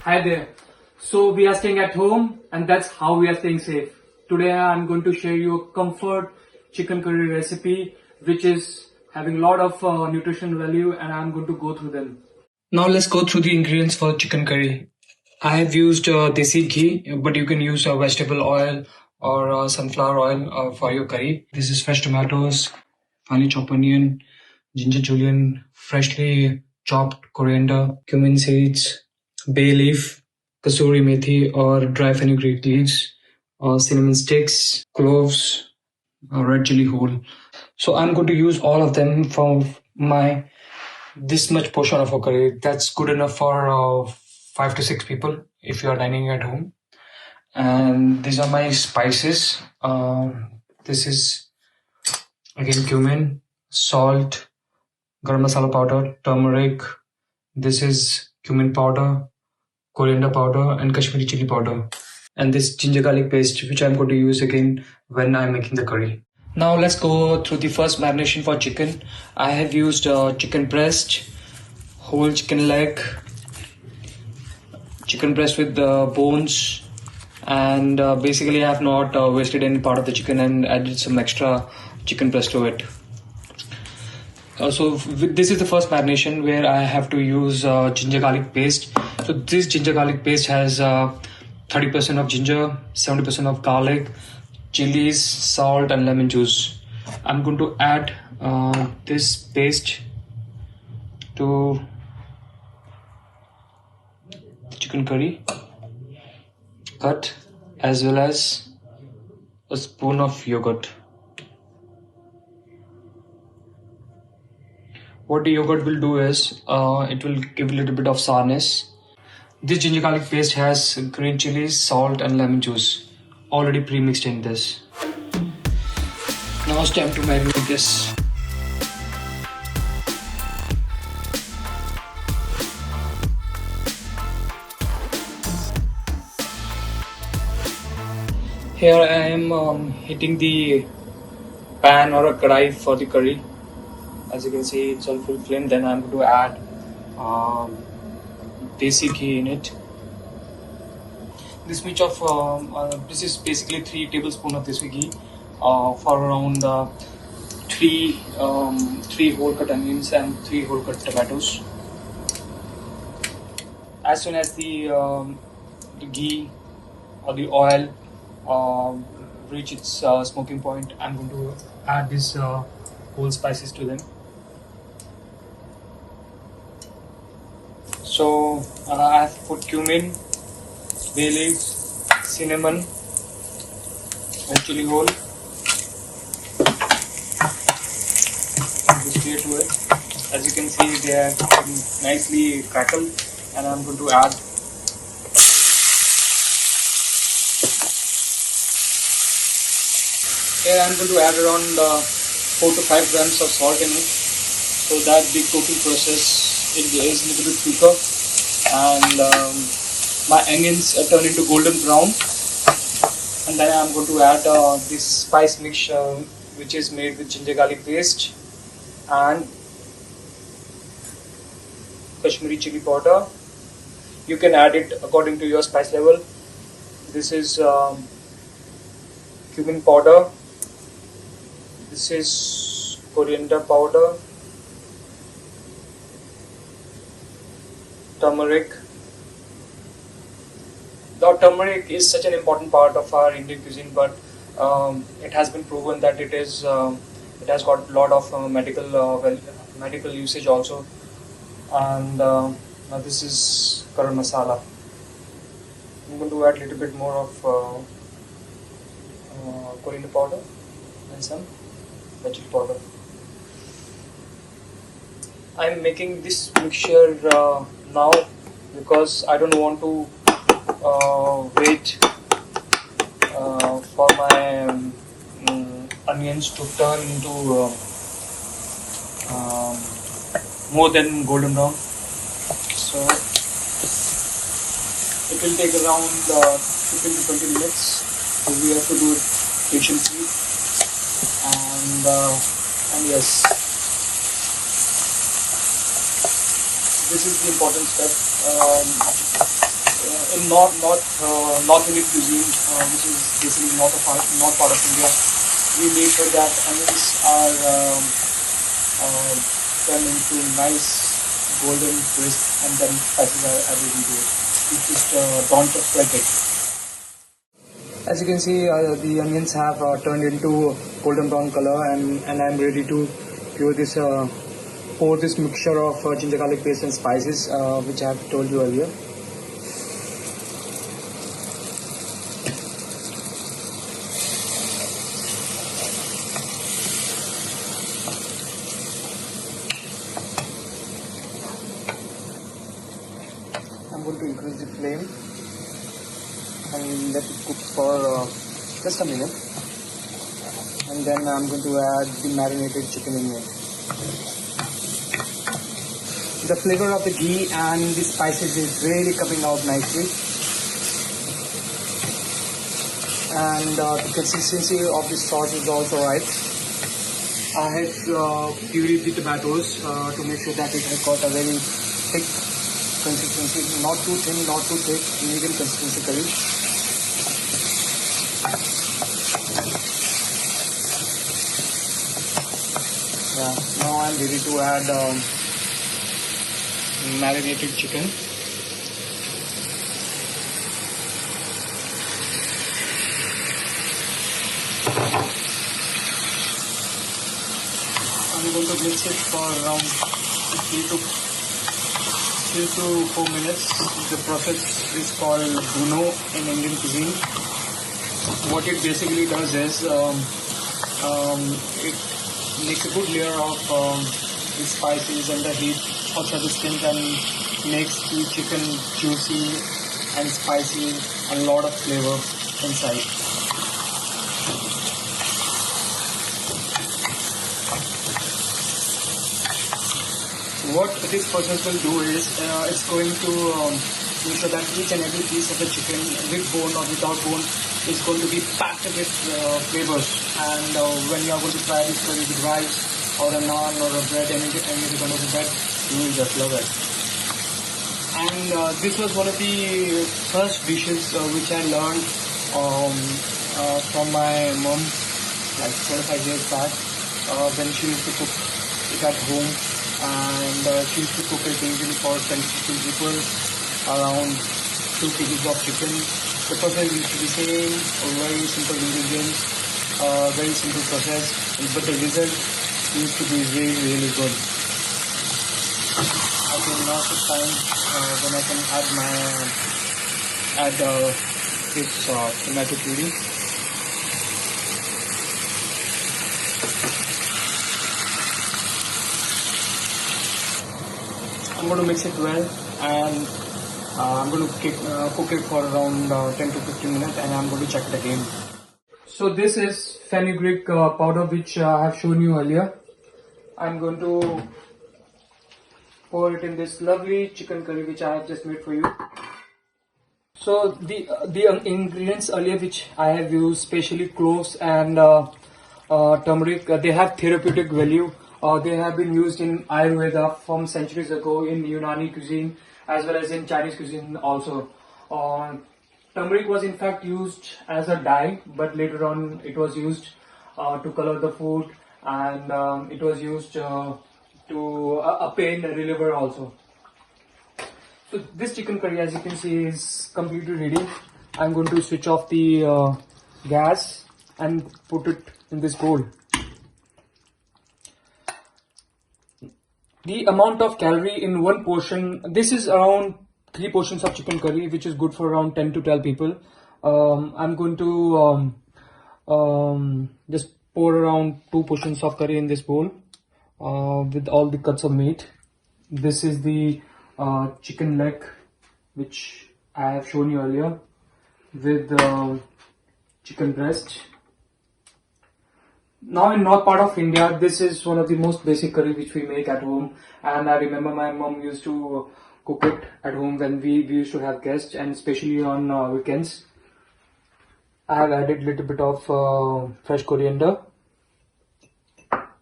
Hi there. So we are staying at home and that's how we are staying safe. Today I'm going to share you a comfort chicken curry recipe which is having a lot of nutrition value and I'm going to go through them. Now let's go through the ingredients for chicken curry. I have used desi ghee, but you can use vegetable oil or sunflower oil for your curry. This is fresh tomatoes, finely chopped onion, ginger julienne, freshly chopped coriander, cumin seeds, bay leaf, kasuri methi or dry fenugreek leaves, cinnamon sticks, cloves, red chili whole. So I'm going to use all of them for my this much portion of a curry. That's good enough for 5 to 6 people if you are dining at home. And these are my spices. This is again cumin, salt, garam masala powder, turmeric. This is cumin powder, coriander powder, and Kashmiri chili powder. And this ginger garlic paste, which I'm going to use again when I'm making the curry. Now let's go through the first marination for chicken. I have used chicken breast, whole chicken leg, chicken breast with the bones, and basically I have not wasted any part of the chicken and added some extra chicken breast to it. This is the first marination where I have to use ginger garlic paste. So this ginger garlic paste has 30% of ginger, 70% of garlic, chilies, salt and lemon juice. I'm going to add this paste to the chicken curry, cut, as well as a spoon of yogurt. What the yogurt will do is it will give a little bit of sourness. This ginger garlic paste has green chilies, salt and lemon juice already pre-mixed in this. Now it's time to marinate this. Here I am heating the pan or a kadai for the curry. As you can see, it's on full flame. Then I'm going to add desi ghee in it. This much of this is basically 3 tablespoons of desi ghee for around 3 whole cut onions and 3 whole cut tomatoes. As soon as the ghee or the oil reach its smoking point, I'm going to add these whole spices to them. So I have put cumin, bay leaves, cinnamon, red chili whole. Just here to it. As you can see, they are nicely crackled, and I'm going to add. Here I'm going to add around 4 to 5 grams of salt in it, so that the cooking process is a little bit quicker, and my onions turn into golden brown. And then I'm going to add this spice mixture, which is made with ginger garlic paste and Kashmiri chili powder. You can add it according to your spice level. This is cumin powder. This is coriander powder, turmeric. Now, turmeric is such an important part of our Indian cuisine, but it has been proven that it has got a lot of medical usage also. And now this is Garam Masala. I'm going to add a little bit more of coriander powder and some red chili powder. I'm making this mixture now because I don't want to wait for my onions to turn into more than golden brown. So it will take around 15 to 20 minutes. So we have to do it patiently. And yes, this is the important step. in North Indian cuisine, which is basically north part of India, we make sure that onions are turned into nice golden crisp, and then spices are added into it. You just don't spread it. As you can see, the onions have turned into golden brown color, and I'm ready to pour this mixture of ginger garlic paste and spices, which I have told you earlier. I'm going to increase the flame and let it cook for just a minute, and then I'm going to add the marinated chicken in it. The flavor of the ghee and the spices is really coming out nicely, and the consistency of the sauce is also right. I have pureed the tomatoes to make sure that it has got a very thick consistency, not too thin, not too thick, medium consistency curry. Yeah, now I'm ready to add marinated chicken. I'm going to mix it for around 3 to 4 minutes. The process is called bruno in Indian cuisine. What it basically does is it makes a good layer of the spices and the heat outside the skin, and makes the chicken juicy and spicy and a lot of flavor inside. What this process will do is it's going to ensure that each and every piece of the chicken, with bone or without bone, is going to be packed with flavors. And when you are going to try this curry with rice or a naan or a bread, any kind of bread, you will just love it. And this was one of the first dishes which I learned from my mom, like 25 years back, when she used to cook it at home. And she used to cook it usually for 10 to 15 people, around 2 kgs of chicken. The process used to be same, very simple ingredients, very simple process, but the result used to be really good. I think now is the time when I can add this tomato puree. I'm going to mix it well, and I'm going to cook it for around 10 to 15 minutes, and I'm going to check it again. So this is fenugreek powder, which I have shown you earlier. I'm going to pour it in this lovely chicken curry which I have just made for you. So the ingredients earlier which I have used, especially cloves and turmeric, they have therapeutic value. They have been used in Ayurveda from centuries ago, in Unani cuisine as well as in Chinese cuisine also. Turmeric was in fact used as a dye, but later on it was used to color the food, and it was used to a pain reliever also. So this chicken curry, as you can see, is completely ready. I'm going to switch off the gas and put it in this bowl. The amount of calorie in one portion, this is around 3 portions of chicken curry, which is good for around 10 to 12 people. I'm going to just pour around 2 portions of curry in this bowl with all the cuts of meat. This is the chicken leg which I have shown you earlier, with chicken breast. Now in north part of India, this is one of the most basic curry which we make at home, and I remember my mom used to cook it at home when we used to have guests, and especially on weekends. I have added little bit of fresh coriander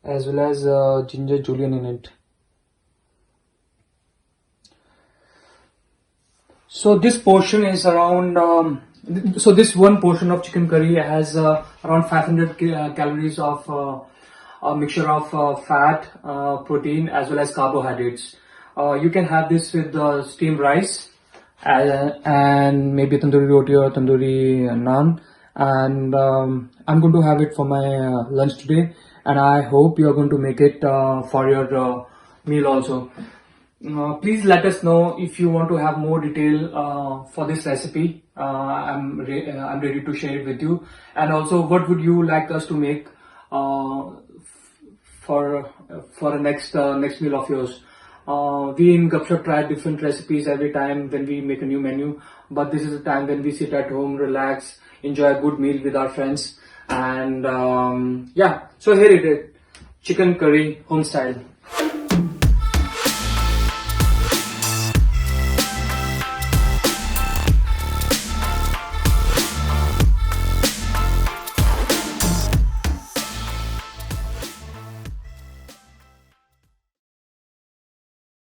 as well as ginger julienne in it. So this portion is around, so this one portion of chicken curry has around 500 calories of a mixture of fat, protein as well as carbohydrates. You can have this with steamed rice and maybe tandoori roti or tandoori naan. And I'm going to have it for my lunch today, and I hope you are going to make it for your meal also. Please let us know if you want to have more detail for this recipe. I'm ready to share it with you. And also, what would you like us to make for the next meal of yours? We in Gupshup try different recipes every time when we make a new menu, but this is a time when we sit at home, relax, enjoy a good meal with our friends, and yeah. So here it is, chicken curry home style.